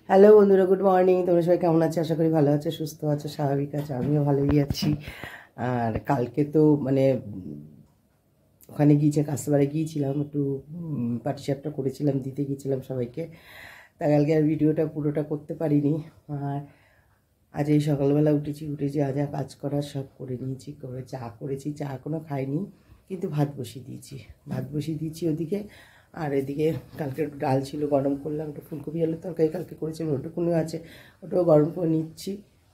Hello বন্ধুরা, good morning. তোমরা সবাই কেমন আছো? আশা করি ভালো আছো, সুস্থ আছো, স্বাভাবিক আছো। আমিও ভালোই আছি। আর কালকে তো ওখানে গিয়েছে, কাস্টমারে গিয়েছিলাম, একটু পাটিসাপটা করেছিলাম, দিতে গিয়েছিলাম সবাইকে। তা কালকে আর ভিডিওটা পুরোটা করতে পারিনি। আর আজ এই সকালবেলা উঠেছি যা যা কাজ করার সব করে নিয়েছি, করে চা করেছি, চা এখনও খাইনি, কিন্তু ভাত বসিয়ে দিয়েছি ওদিকে। আর এদিকে কালকে একটু ডাল ছিল, গরম করলাম, একটু ফুলকপি আলুর তরকারি কালকে করেছিলাম, ওটুকুনি আছে, ওটাও গরম করে নিচ্ছি।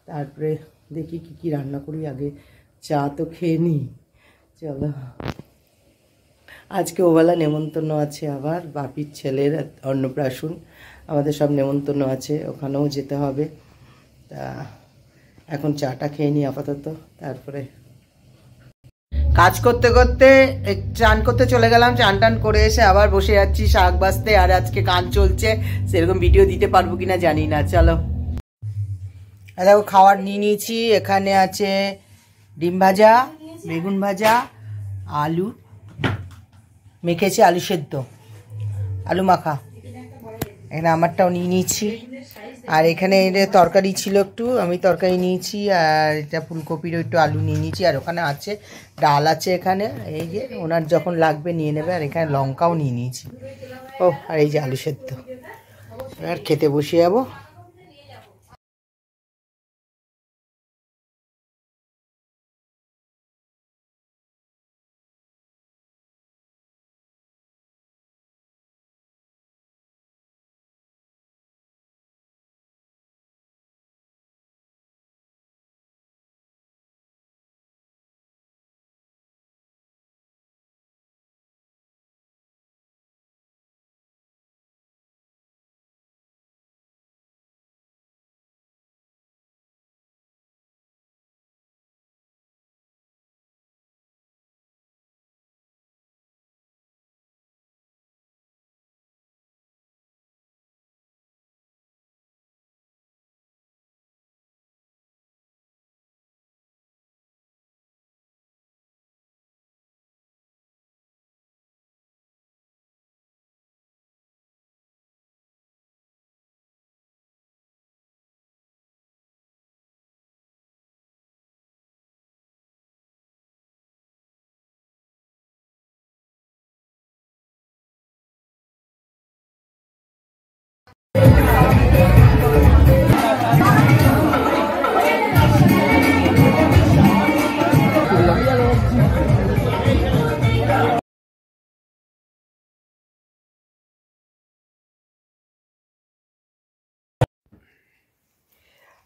তারপরে দেখি কী রান্না করি, আগে চা তো খেয়ে নিই। চলো, আজকে ওবেলা নেমন্তন্ন আছে, আবার বাপির ছেলের অন্নপ্রাশন, আমাদের সব নেমন্তন্ন আছে, ওখানেও যেতে হবে। তা এখন চাটা খেয়ে নিই আপাতত, তারপরে কাজ করতে করতে চান করতে চলে গেলাম। চান টান করে এসে আবার বসে যাচ্ছি শাক বাজতে। আর আজকে গান চলছে, সেরকম ভিডিও দিতে পারবো কিনা জানি না। চলো, দেখো খাবার নিয়ে নিয়েছি। এখানে আছে ডিম ভাজা, বেগুন ভাজা, আলু মেখেছি, আলু সেদ্ধ, আলু মাখা। এখানে আমারটাও নিয়ে নিয়েছি। আর এখানে তরকারি ছিল একটু, আমি তরকারি নিয়েছি। আর এটা ফুলকপির একটু আলু নিয়ে নিয়েছি। আর ওখানে আছে ডাল আছে এখানে, এই যে ওনার যখন লাগবে নিয়ে নেবে। আর এখানে লঙ্কাও নিয়ে নিয়েছি। ও, আর এই যে আলু সেদ্ধ। আর খেতে বসে যাবো।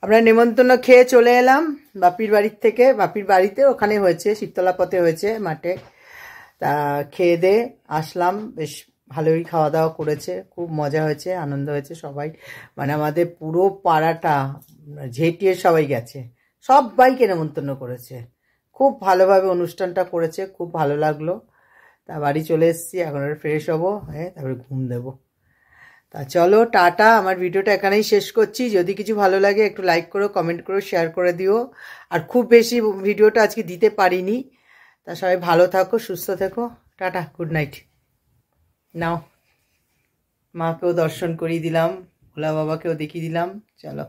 আমরা নেমন্তন্ন খেয়ে চলে এলাম বাপির বাড়ির থেকে। বাপির বাড়িতে ওখানে হয়েছে, শিবতলা পথে হয়েছে, মাঠে। তা খেয়ে দিয়ে আসলাম। বেশ ভালোই খাওয়া দাওয়া করেছে, খুব মজা হয়েছে, আনন্দ হয়েছে সবাই। আমাদের পুরো পাড়াটা ঝেঁটিয়ে সবাই গেছে, সবাইকে নেমন্তন্ন করেছে। খুব ভালোভাবে অনুষ্ঠানটা করেছে, খুব ভালো লাগলো। তা বাড়ি চলে এসেছি, এখন ফ্রেশ হবো, হ্যাঁ, তারপরে ঘুম দেবো। তা চলো, টাটা। আমার ভিডিওটা এখানেই শেষ করছি। যদি কিছু ভালো লাগে একটু লাইক করো, কমেন্ট করো, শেয়ার করে দিও। আর খুব বেশি ভিডিওটা আজকে দিতে পারিনি। তা সবাই ভালো থাকো, সুস্থ থেকো। Tata, good night. নাও, মাকেও দর্শন করিয়ে দিলাম, ভোলা বাবাকেও দেখিয়ে দিলাম। চলো।